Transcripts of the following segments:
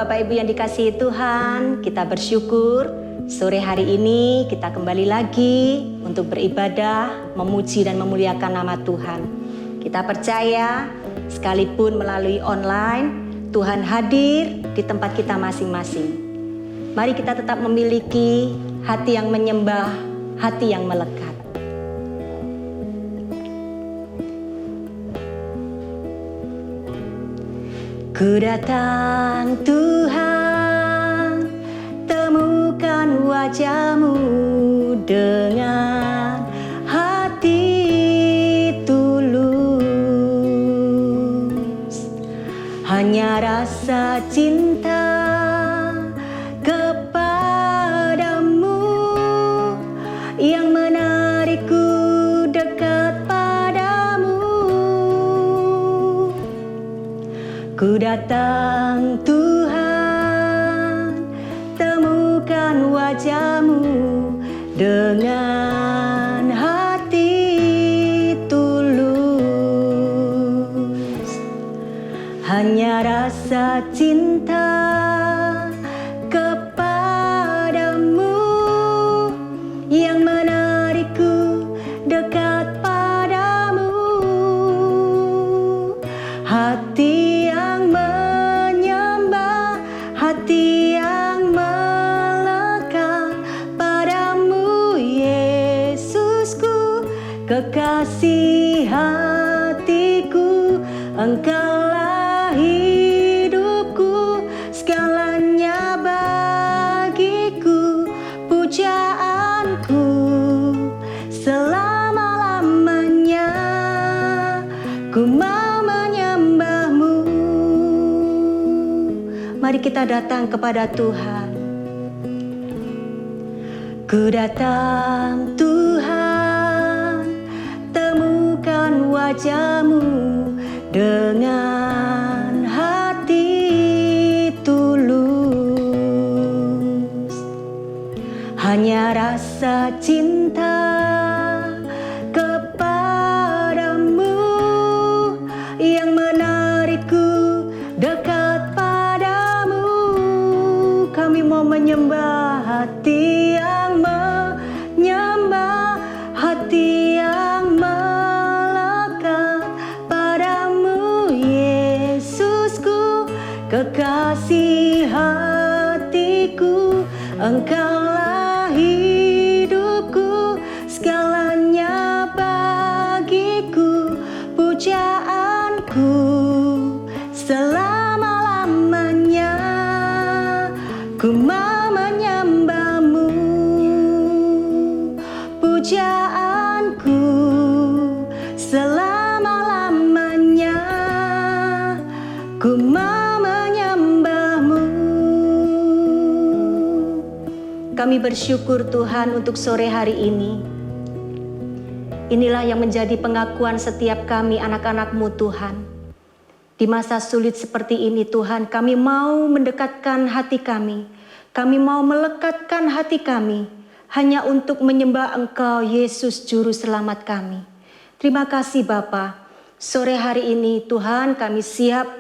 Bapak Ibu yang dikasihi Tuhan, kita bersyukur sore hari ini kita kembali lagi untuk beribadah, memuji dan memuliakan nama Tuhan. Kita percaya sekalipun melalui online, Tuhan hadir di tempat kita masing-masing. Mari kita tetap memiliki hati yang menyembah, hati yang melekat. Ku datang Tuhan, temukan wajah-Mu dengan hati tulus. Hanya rasa cinta kepadamu yang menarikku dekat padamu. Ku datang Tuhan, temukan wajah-Mu dengan hati tulus. Hanya rasa cinta kepadamu yang menarikku dekat padamu. Hati yang menyembah, hati yang melekat padamu, Yesusku, kekasih hatiku. Engkaulah hidupku, segalanya bagiku, pujaanku selama-lamanya. Ku mau menyembah-Mu. Mari kita datang kepada Tuhan. Ku datang Tuhan, temukan wajah-Mu dengan hati tulus. Hanya rasa cinta kepadamu yang menarikku dekat padamu. Kami mau menyembah, hati yang menyembah, hati yang melekat padamu, Yesusku, kekasih hatiku. Engkaulah hidupku, segalanya bagiku, pujaanku selama-lamanya. Ku mau menyembah-Mu, pujaanku selama-lamanya. Ku mau menyembah-Mu. Kami bersyukur Tuhan untuk sore hari ini. Inilah yang menjadi pengakuan setiap kami anak-anak-Mu Tuhan. Di masa sulit seperti ini Tuhan, kami mau mendekatkan hati kami. Kami mau melekatkan hati kami hanya untuk menyembah Engkau, Yesus Juru Selamat kami. Terima kasih Bapa. Sore hari ini Tuhan, kami siap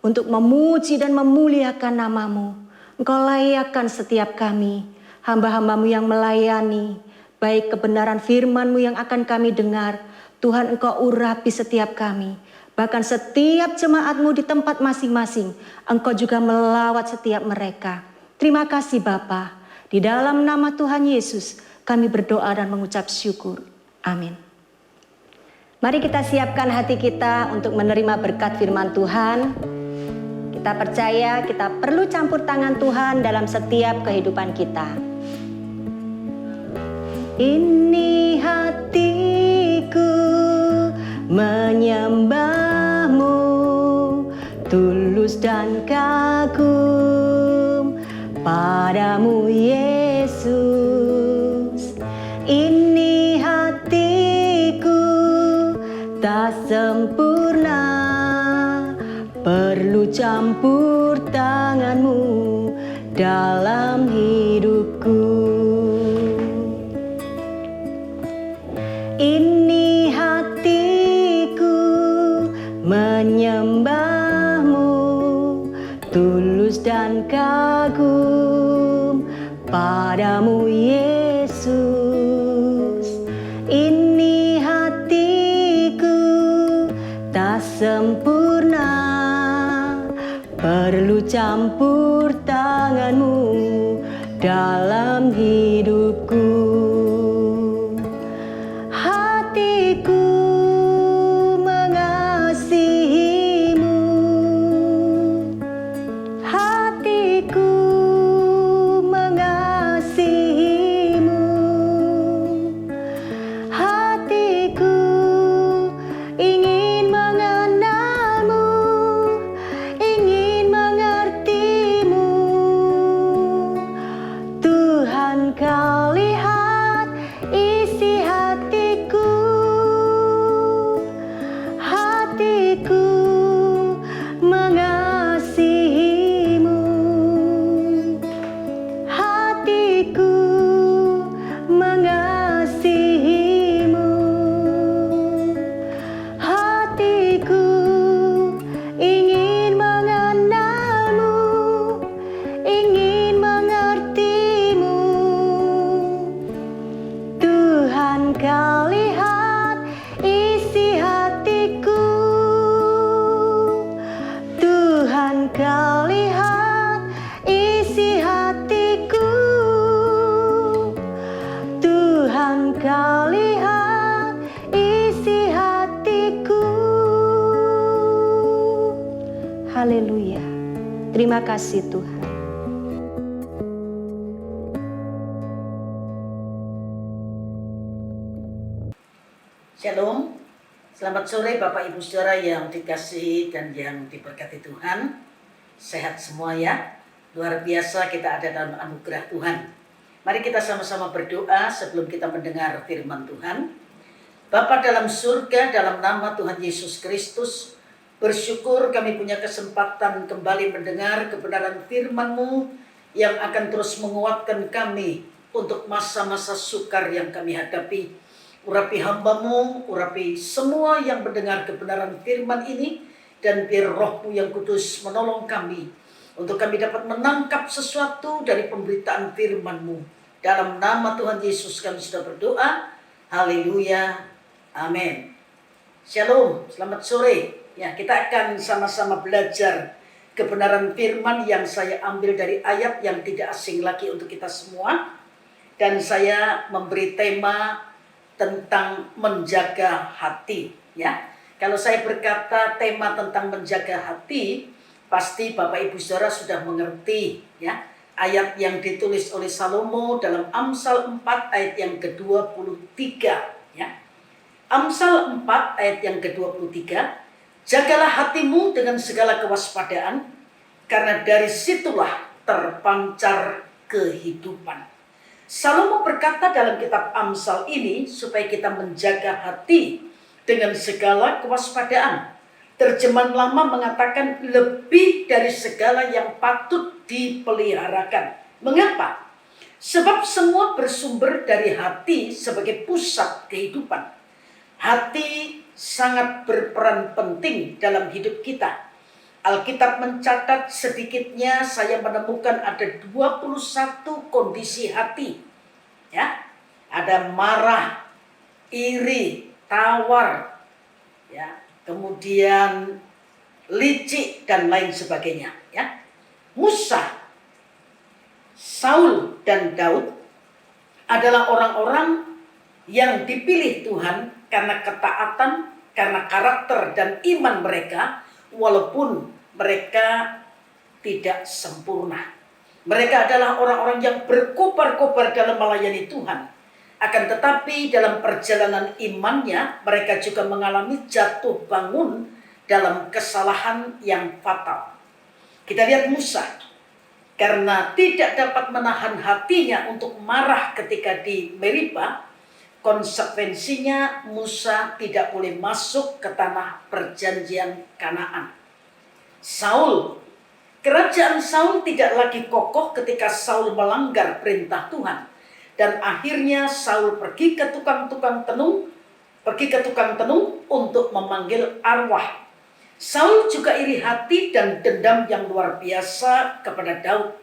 untuk memuji dan memuliakan nama-Mu. Engkau layakkan setiap kami, hamba-hamba-Mu yang melayani, baik kebenaran firman-Mu yang akan kami dengar. Tuhan, Engkau urapi setiap kami. Bahkan setiap jemaat-Mu di tempat masing-masing, Engkau juga melawat setiap mereka. Terima kasih Bapa. Di dalam nama Tuhan Yesus, kami berdoa dan mengucap syukur. Amin. Mari kita siapkan hati kita untuk menerima berkat firman Tuhan. Kita percaya kita perlu campur tangan Tuhan dalam setiap kehidupan kita. Ini hatiku menyembah-Mu, tulus dan kagum padamu Yesus. Ini hatiku tak sempurna, perlu campur tangan-Mu dalam hidupku. Ini hatiku menyembah-Mu, tulus dan padamu Yesus. Ini hatiku tak sempurna, perlu campur tanganmu dalam hidupku. Hatiku mengasihimu, hatiku mengasihimu, hatiku ingin mengenalmu, ingin mengertimu. Tuhan, kau lihat isi hatiku, hatiku mengasihimu, hatiku mengasihimu, hatiku ingin mengenalmu, ingin mengertimu. Tuhan, kau lihat isi hatiku, Tuhan, kau lihat isi hatiku, Tuhan, kau lihat isi hatiku. Haleluya. Terima kasih Tuhan. Shalom, selamat sore Bapak Ibu Saudara yang dikasihi dan yang diberkati Tuhan. Sehat semua ya, luar biasa kita ada dalam anugerah Tuhan. Mari kita sama-sama berdoa sebelum kita mendengar firman Tuhan. Bapa dalam surga, dalam nama Tuhan Yesus Kristus, bersyukur kami punya kesempatan kembali mendengar kebenaran firman-Mu yang akan terus menguatkan kami untuk masa-masa sukar yang kami hadapi. Urapi hamba-Mu, urapi semua yang mendengar kebenaran firman ini, dan biar Roh-Mu yang kudus menolong kami, untuk kami dapat menangkap sesuatu dari pemberitaan firman-Mu. Dalam nama Tuhan Yesus kami sudah berdoa, haleluya, amin. Shalom, selamat sore. Ya, kita akan sama-sama belajar kebenaran firman yang saya ambil dari ayat yang tidak asing lagi untuk kita semua. Dan saya memberi tema tentang menjaga hati, ya. Kalau saya berkata tema tentang menjaga hati, pasti Bapak Ibu Saudara sudah mengerti, ya. Ayat yang ditulis oleh Salomo dalam Amsal 4 ayat yang ke-23, ya. Amsal 4 ayat yang ke-23, jagalah hatimu dengan segala kewaspadaan, karena dari situlah terpancar kehidupan. Salomo berkata dalam kitab Amsal ini supaya kita menjaga hati dengan segala kewaspadaan. Terjemahan lama mengatakan lebih dari segala yang patut dipeliharakan. Mengapa? Sebab semua bersumber dari hati sebagai pusat kehidupan. Hati sangat berperan penting dalam hidup kita. Alkitab mencatat sedikitnya saya menemukan ada 21 kondisi hati. Ya. Ada marah, iri, tawar, ya, kemudian licik dan lain sebagainya, ya. Musa, Saul dan Daud adalah orang-orang yang dipilih Tuhan karena ketaatan, karena karakter dan iman mereka. Walaupun mereka tidak sempurna. Mereka adalah orang-orang yang berkobar-kobar dalam melayani Tuhan. Akan tetapi dalam perjalanan imannya, mereka juga mengalami jatuh bangun dalam kesalahan yang fatal. Kita lihat Musa. Karena tidak dapat menahan hatinya untuk marah ketika di Meriba, konsekuensinya Musa tidak boleh masuk ke tanah perjanjian Kanaan. Saul, kerajaan Saul tidak lagi kokoh ketika Saul melanggar perintah Tuhan. Dan akhirnya Saul pergi ke tukang tenung untuk memanggil arwah. Saul juga iri hati dan dendam yang luar biasa kepada Daud.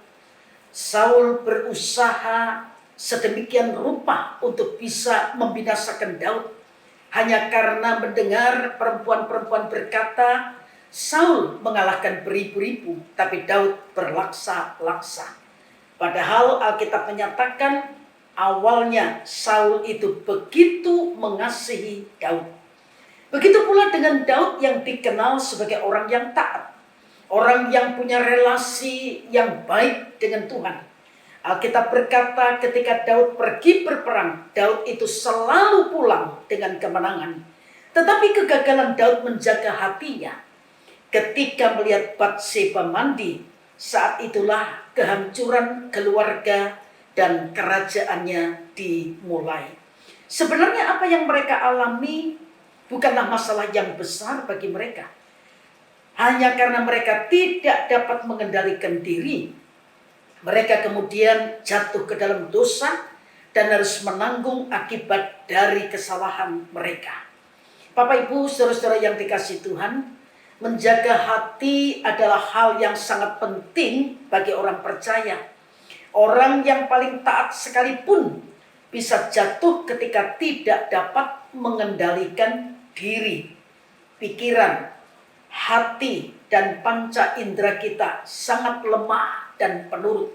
Saul berusaha sedemikian rupa untuk bisa membinasakan Daud. Hanya karena mendengar perempuan-perempuan berkata, Saul mengalahkan beribu-ribu, tapi Daud berlaksa-laksa. Padahal Alkitab menyatakan awalnya Saul itu begitu mengasihi Daud. Begitu pula dengan Daud yang dikenal sebagai orang yang taat. Orang yang punya relasi yang baik dengan Tuhan. Alkitab berkata ketika Daud pergi berperang, Daud itu selalu pulang dengan kemenangan. Tetapi kegagalan Daud menjaga hatinya. Ketika melihat Batseba mandi, saat itulah kehancuran keluarga dan kerajaannya dimulai. Sebenarnya apa yang mereka alami bukanlah masalah yang besar bagi mereka. Hanya karena mereka tidak dapat mengendalikan diri, mereka kemudian jatuh ke dalam dosa dan harus menanggung akibat dari kesalahan mereka. Bapak Ibu, saudara-saudara yang dikasihi Tuhan, menjaga hati adalah hal yang sangat penting bagi orang percaya. Orang yang paling taat sekalipun bisa jatuh ketika tidak dapat mengendalikan diri, pikiran, hati, dan panca indera kita sangat lemah dan penurut.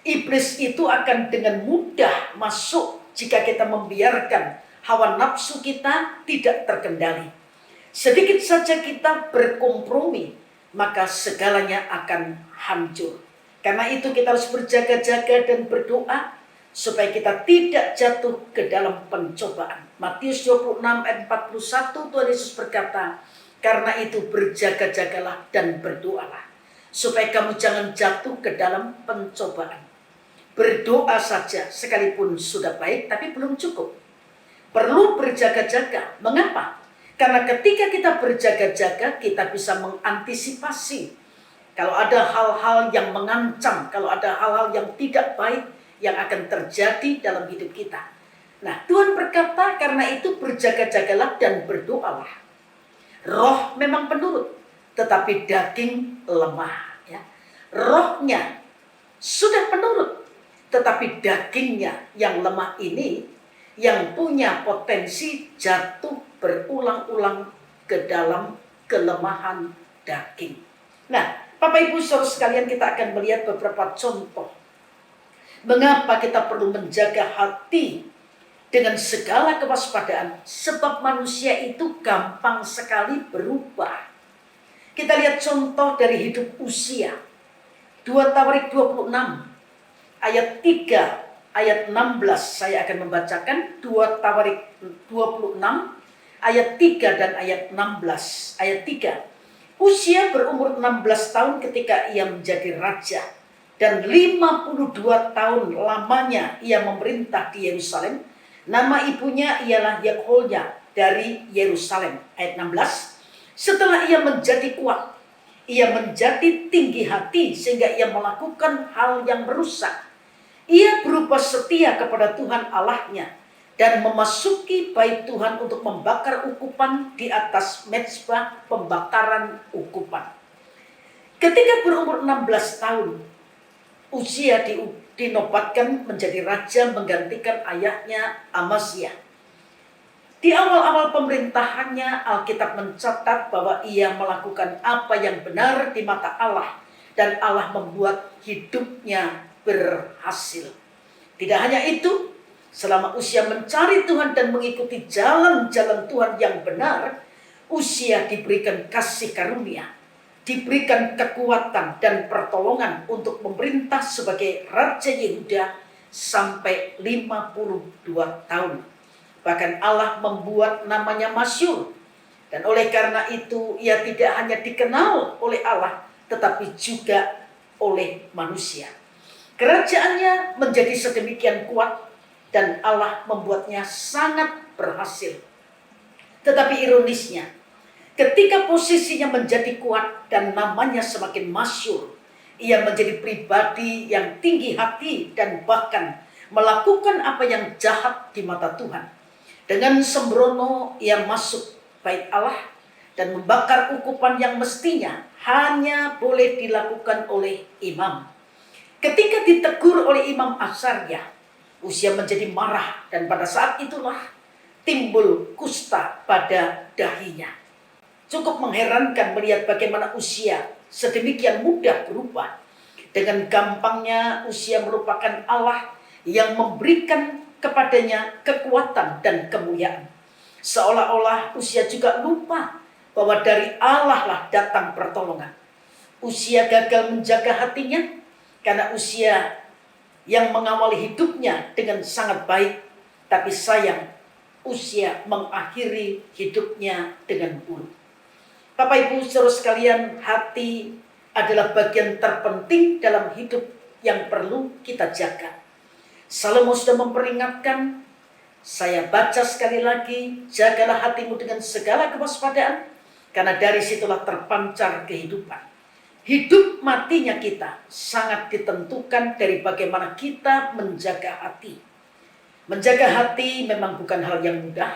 Iblis itu akan dengan mudah masuk jika kita membiarkan hawa nafsu kita tidak terkendali. Sedikit saja kita berkompromi, maka segalanya akan hancur. Karena itu kita harus berjaga-jaga dan berdoa supaya kita tidak jatuh ke dalam pencobaan. Matius 26 ayat 41 Tuhan Yesus berkata, karena itu berjaga-jagalah dan berdoalah supaya kamu jangan jatuh ke dalam pencobaan. Berdoa saja sekalipun sudah baik tapi belum cukup. Perlu berjaga-jaga. Mengapa? Karena ketika kita berjaga-jaga, kita bisa mengantisipasi. Kalau ada hal-hal yang mengancam, kalau ada hal-hal yang tidak baik yang akan terjadi dalam hidup kita. Nah, Tuhan berkata, karena itu berjaga-jagalah dan berdoalah. Roh memang penurut, tetapi daging lemah. Ya. Rohnya sudah penurut, tetapi dagingnya yang lemah ini yang punya potensi jatuh berulang-ulang ke dalam kelemahan daging. Nah, Bapak Ibu saudara sekalian, kita akan melihat beberapa contoh mengapa kita perlu menjaga hati dengan segala kewaspadaan, sebab manusia itu gampang sekali berubah. Kita lihat contoh dari hidup Uzia. 2 Tawarik 26 ayat 3 ayat 16 saya akan membacakan. 2 Tawarik 26 ayat 3 dan ayat 16. Ayat 3. Uzia berumur 16 tahun ketika ia menjadi raja, dan 52 tahun lamanya ia memerintah di Yerusalem. Nama ibunya ialah Yekolnya dari Yerusalem. Ayat 16. Setelah ia menjadi kuat, ia menjadi tinggi hati sehingga ia melakukan hal yang merusak. Ia berupa setia kepada Tuhan Allahnya dan memasuki bait Tuhan untuk membakar ukupan di atas mezbah pembakaran ukupan. Ketika berumur 16 tahun, Uzia dinobatkan menjadi raja menggantikan ayahnya Amazia. Di awal-awal pemerintahannya, Alkitab mencatat bahwa ia melakukan apa yang benar di mata Allah, dan Allah membuat hidupnya berhasil. Tidak hanya itu, selama Uzia mencari Tuhan dan mengikuti jalan-jalan Tuhan yang benar, Uzia diberikan kasih karunia, diberikan kekuatan dan pertolongan untuk memerintah sebagai Raja Yehuda sampai 52 tahun. Bahkan Allah membuat namanya masyhur. Dan oleh karena itu ia tidak hanya dikenal oleh Allah, tetapi juga oleh manusia. Kerajaannya menjadi sedemikian kuat dan Allah membuatnya sangat berhasil. Tetapi ironisnya, ketika posisinya menjadi kuat dan namanya semakin masyhur, ia menjadi pribadi yang tinggi hati dan bahkan melakukan apa yang jahat di mata Tuhan. Dengan sembrono ia masuk bait Allah dan membakar ukupan yang mestinya hanya boleh dilakukan oleh imam. Ketika ditegur oleh Imam Asy'ariyah, Uzia menjadi marah dan pada saat itulah timbul kusta pada dahinya. Cukup mengherankan melihat bagaimana Uzia sedemikian mudah berubah. Dengan gampangnya Uzia merupakan Allah yang memberikan kepadanya kekuatan dan kemuliaan. Seolah-olah Uzia juga lupa bahwa dari Allah lah datang pertolongan. Uzia gagal menjaga hatinya karena Uzia yang mengawali hidupnya dengan sangat baik, tapi sayang Uzia mengakhiri hidupnya dengan buruk. Bapak Ibu saudara sekalian, hati adalah bagian terpenting dalam hidup yang perlu kita jaga. Salomo sudah memperingatkan, saya baca sekali lagi, jagalah hatimu dengan segala kewaspadaan, karena dari situlah terpancar kehidupan. Hidup matinya kita sangat ditentukan dari bagaimana kita menjaga hati. Menjaga hati memang bukan hal yang mudah,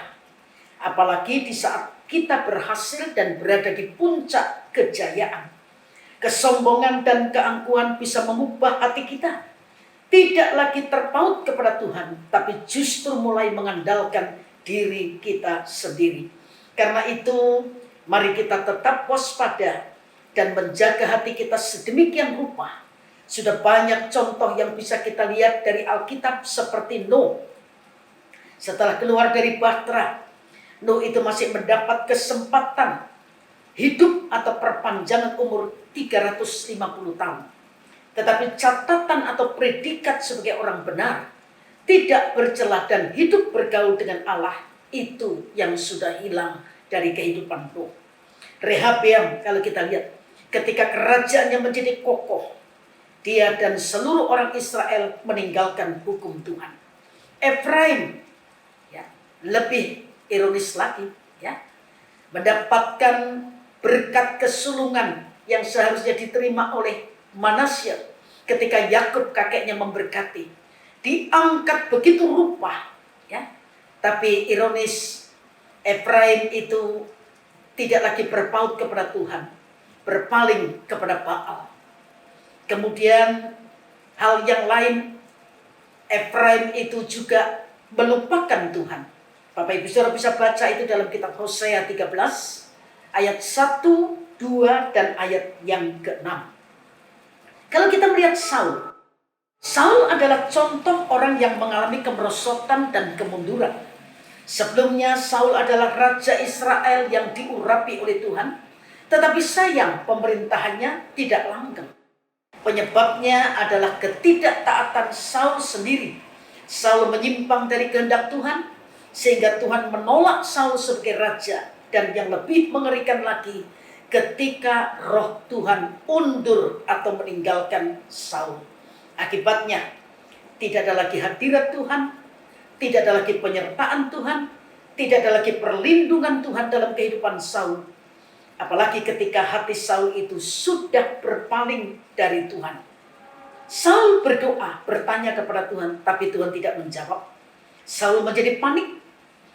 apalagi di saat kita berhasil dan berada di puncak kejayaan. Kesombongan dan keangkuhan bisa mengubah hati kita. Tidak lagi terpaut kepada Tuhan, tapi justru mulai mengandalkan diri kita sendiri. Karena itu, mari kita tetap waspada dan menjaga hati kita sedemikian rupa. Sudah banyak contoh yang bisa kita lihat dari Alkitab seperti Nuh. Setelah keluar dari bahtera, Nuh itu masih mendapat kesempatan hidup atau perpanjangan umur 350 tahun. Tetapi catatan atau predikat sebagai orang benar, tidak bercelah dan hidup bergaul dengan Allah, itu yang sudah hilang dari kehidupan Nuh. Rehabeam, kalau kita lihat, ketika kerajaannya menjadi kokoh, dia dan seluruh orang Israel meninggalkan hukum Tuhan. Efraim, ya, lebih ironis lagi, ya, mendapatkan berkat kesulungan yang seharusnya diterima oleh Manasya ketika Yakub kakeknya memberkati, diangkat begitu rupa, ya. Tapi ironis, Efraim itu tidak lagi berpaut kepada Tuhan, berpaling kepada Baal. Kemudian hal yang lain, Efraim itu juga melupakan Tuhan. Bapak Ibu Saudara bisa baca itu dalam kitab Hosea 13 ayat 1, 2 dan ayat yang ke-6. Kalau kita melihat Saul, Saul adalah contoh orang yang mengalami kemerosotan dan kemunduran. Sebelumnya Saul adalah raja Israel yang diurapi oleh Tuhan, tetapi sayang pemerintahannya tidak langgeng. Penyebabnya adalah ketidaktaatan Saul sendiri. Saul menyimpang dari kehendak Tuhan, sehingga Tuhan menolak Saul sebagai raja. Dan yang lebih mengerikan lagi, ketika roh Tuhan undur atau meninggalkan Saul. Akibatnya, tidak ada lagi hadirat Tuhan, tidak ada lagi penyertaan Tuhan, tidak ada lagi perlindungan Tuhan dalam kehidupan Saul. Apalagi ketika hati Saul itu sudah berpaling dari Tuhan. Saul berdoa, bertanya kepada Tuhan, tapi Tuhan tidak menjawab. Saul menjadi panik,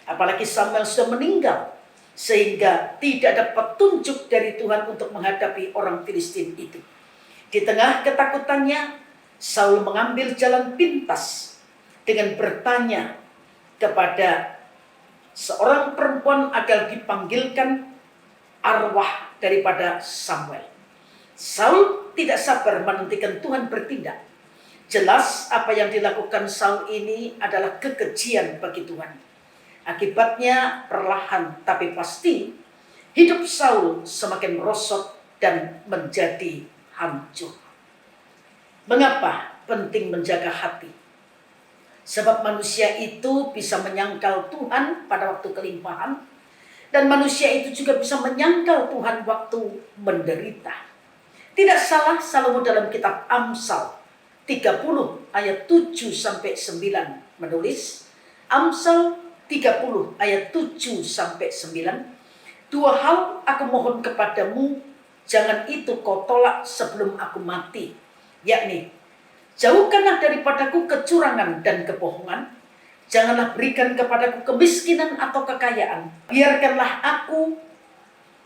apalagi Samuel sudah meninggal, sehingga tidak ada petunjuk dari Tuhan untuk menghadapi orang Filistin itu. Di tengah ketakutannya, Saul mengambil jalan pintas dengan bertanya kepada seorang perempuan agar dipanggilkan arwah daripada Samuel. Saul tidak sabar menantikan Tuhan bertindak. Jelas apa yang dilakukan Saul ini adalah kekejian bagi Tuhan. Akibatnya perlahan tapi pasti hidup Saul semakin merosot dan menjadi hancur. Mengapa penting menjaga hati? Sebab manusia itu bisa menyangkal Tuhan pada waktu kelimpahan, dan manusia itu juga bisa menyangkal Tuhan waktu menderita. Tidak salah Salomo dalam kitab Amsal 30 ayat 7 sampai 9 menulis, Amsal 30 ayat 7 sampai 9, 2 hal aku mohon kepadamu, jangan itu kau tolak sebelum aku mati, yakni jauhkanlah daripadaku kecurangan dan kebohongan, janganlah berikan kepadaku kemiskinan atau kekayaan, biarkanlah aku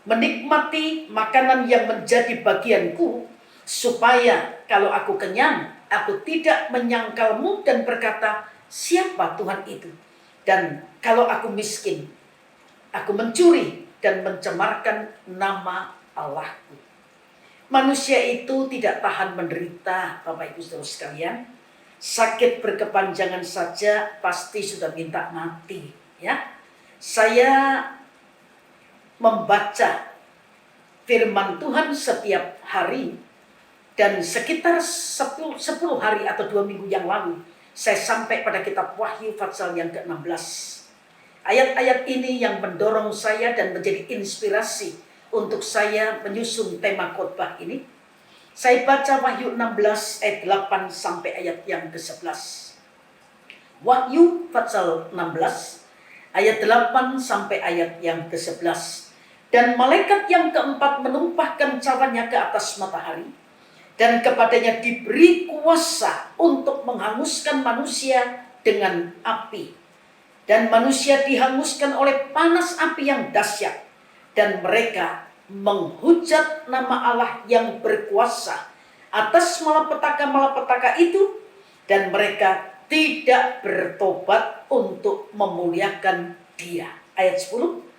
menikmati makanan yang menjadi bagianku, supaya kalau aku kenyang, aku tidak menyangkalmu dan berkata, siapa Tuhan itu? Dan kalau aku miskin, aku mencuri dan mencemarkan nama Allahku. Manusia itu tidak tahan menderita, Bapak Ibu Saudara sekalian. Sakit berkepanjangan saja pasti sudah minta mati, ya. Saya membaca firman Tuhan setiap hari, dan sekitar 10 hari atau 2 minggu yang lalu saya sampai pada kitab Wahyu pasal yang ke-16. Ayat-ayat ini yang mendorong saya dan menjadi inspirasi untuk saya menyusun tema khotbah ini. Saya baca Wahyu 16 ayat 8 sampai ayat yang ke-11. Wahyu pasal 16 ayat 8 sampai ayat yang ke-11. Dan malaikat yang keempat menumpahkan cawannya ke atas matahari, dan kepadanya diberi kuasa untuk menghanguskan manusia dengan api. Dan manusia dihanguskan oleh panas api yang dahsyat. Dan mereka menghujat nama Allah yang berkuasa atas malapetaka-malapetaka itu. Dan mereka tidak bertobat untuk memuliakan Dia. Ayat 10.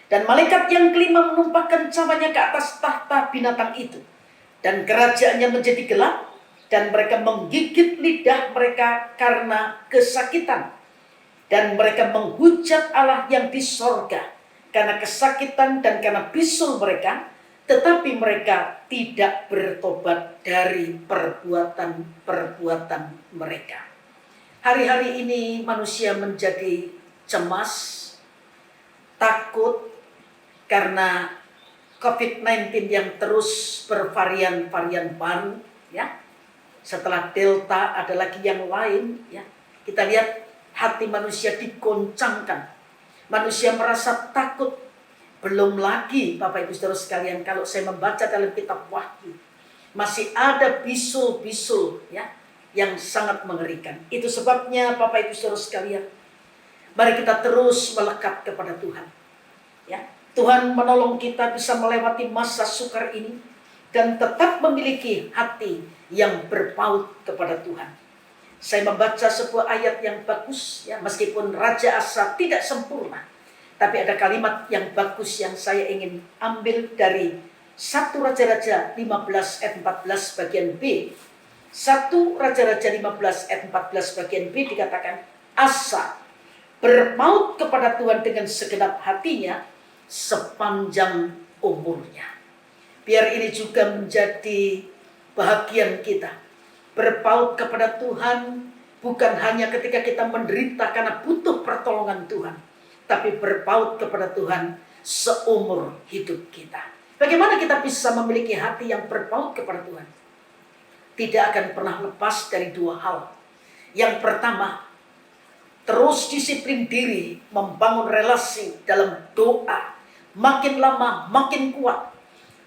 Dan malaikat yang kelima menumpahkan cawannya ke atas tahta binatang itu. Dan kerajaannya menjadi gelap, dan mereka menggigit lidah mereka karena kesakitan. Dan mereka menghujat Allah yang di sorga karena kesakitan dan karena bisul mereka, tetapi mereka tidak bertobat dari perbuatan-perbuatan mereka. Hari-hari ini manusia menjadi cemas, takut karena COVID-19 yang terus bervarian-varian baru, ya. Setelah Delta ada lagi yang lain, ya. Kita lihat hati manusia digoncangkan. Manusia merasa takut. Belum lagi Bapak Ibu Saudara sekalian, kalau saya membaca dalam kitab Wahyu, masih ada bisul-bisul, ya, yang sangat mengerikan. Itu sebabnya Bapak Ibu Saudara sekalian, mari kita terus melekat kepada Tuhan, ya. Tuhan menolong kita bisa melewati masa sukar ini dan tetap memiliki hati yang berpaut kepada Tuhan. Saya membaca sebuah ayat yang bagus, ya, meskipun Raja Asa tidak sempurna, tapi ada kalimat yang bagus yang saya ingin ambil dari 1 Raja-Raja 15 ayat 14 bagian B. 1 Raja-Raja 15 ayat 14 bagian B dikatakan, Asa berpaut kepada Tuhan dengan segenap hatinya sepanjang umurnya. Biar ini juga menjadi bahagian kita. Berpaut kepada Tuhan bukan hanya ketika kita menderita karena butuh pertolongan Tuhan, tapi berpaut kepada Tuhan seumur hidup kita. Bagaimana kita bisa memiliki hati yang berpaut kepada Tuhan? Tidak akan pernah lepas dari 2 hal. Yang pertama, terus disiplin diri membangun relasi dalam doa. Makin lama makin kuat,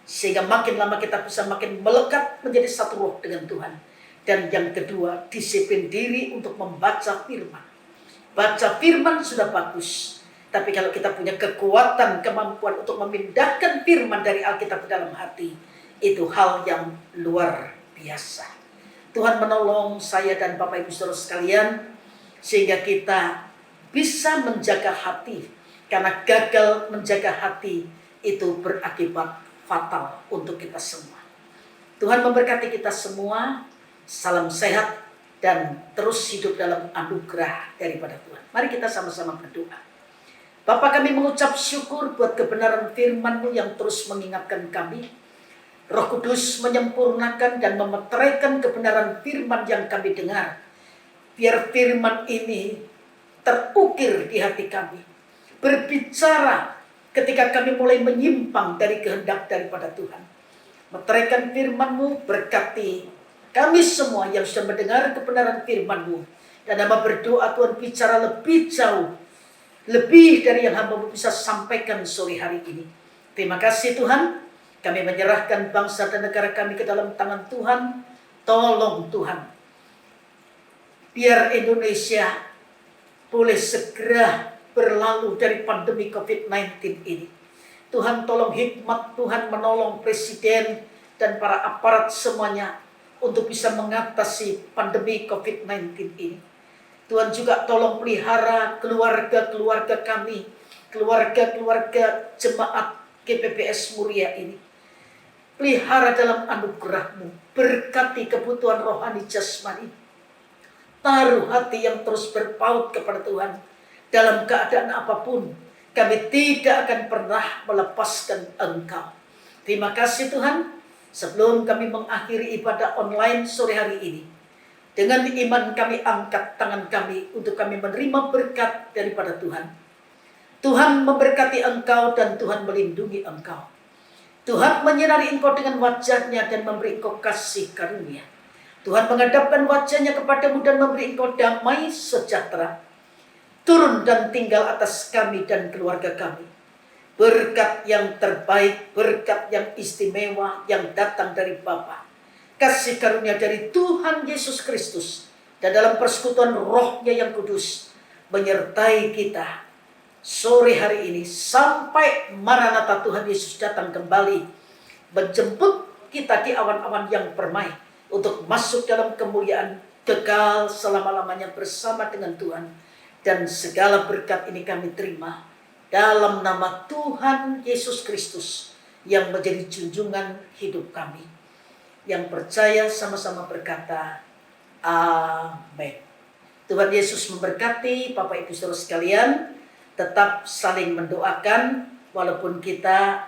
sehingga makin lama kita bisa makin melekat menjadi satu roh dengan Tuhan. Dan yang kedua, disiplin diri untuk membaca firman. Baca firman sudah bagus, tapi kalau kita punya kekuatan, kemampuan untuk memindahkan firman dari Alkitab ke dalam hati, itu hal yang luar biasa. Tuhan menolong saya dan Bapak Ibu Saudara sekalian, sehingga kita bisa menjaga hati. Karena gagal menjaga hati itu berakibat fatal untuk kita semua. Tuhan memberkati kita semua. Salam sehat dan terus hidup dalam anugerah daripada Tuhan. Mari kita sama-sama berdoa. Bapa, kami mengucap syukur buat kebenaran firman-Mu yang terus mengingatkan kami. Roh Kudus menyempurnakan dan memeteraikan kebenaran firman yang kami dengar. Biar firman ini terukir di hati kami. Berbicara ketika kami mulai menyimpang dari kehendak daripada Tuhan. Meteraikan firman-Mu, berkati kami semua yang sudah mendengar kebenaran firman-Mu. Dan hamba berdoa Tuhan bicara lebih jauh, lebih dari yang hamba bisa sampaikan sore hari ini. Terima kasih Tuhan, kami menyerahkan bangsa dan negara kami ke dalam tangan Tuhan. Tolong Tuhan, biar Indonesia boleh segera berlalu dari pandemi COVID-19 ini. Tuhan tolong hikmat Tuhan menolong presiden dan para aparat semuanya untuk bisa mengatasi pandemi COVID-19 ini. Tuhan juga tolong pelihara keluarga-keluarga kami, keluarga-keluarga jemaat GPPS Muria ini. Pelihara dalam anugerah-Mu, berkati kebutuhan rohani jasmani. Taruh hati yang terus berpaut kepada Tuhan. Dalam keadaan apapun, kami tidak akan pernah melepaskan Engkau. Terima kasih Tuhan, sebelum kami mengakhiri ibadah online sore hari ini, dengan iman kami angkat tangan kami untuk kami menerima berkat daripada Tuhan. Tuhan memberkati Engkau dan Tuhan melindungi Engkau. Tuhan menyinari Engkau dengan wajah-Nya dan memberi Engkau kasih karunia. Tuhan menghadapkan wajah-Nya kepadamu dan memberi Engkau damai sejahtera. Turun dan tinggal atas kami dan keluarga kami. Berkat yang terbaik, berkat yang istimewa yang datang dari Bapa. Kasih karunia dari Tuhan Yesus Kristus dan dalam persekutuan Roh-Nya yang kudus menyertai kita sore hari ini sampai Maranatha Tuhan Yesus datang kembali menjemput kita di awan-awan yang permai untuk masuk dalam kemuliaan kekal selama-lamanya bersama dengan Tuhan. Dan segala berkat ini kami terima dalam nama Tuhan Yesus Kristus yang menjadi junjungan hidup kami. Yang percaya sama-sama berkata amin. Tuhan Yesus memberkati Bapak Ibu Saudara sekalian. Tetap saling mendoakan walaupun kita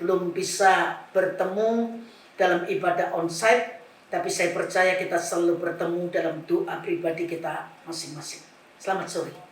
belum bisa bertemu dalam ibadah onsite, tapi saya percaya kita selalu bertemu dalam doa pribadi kita masing-masing. Selamat sore.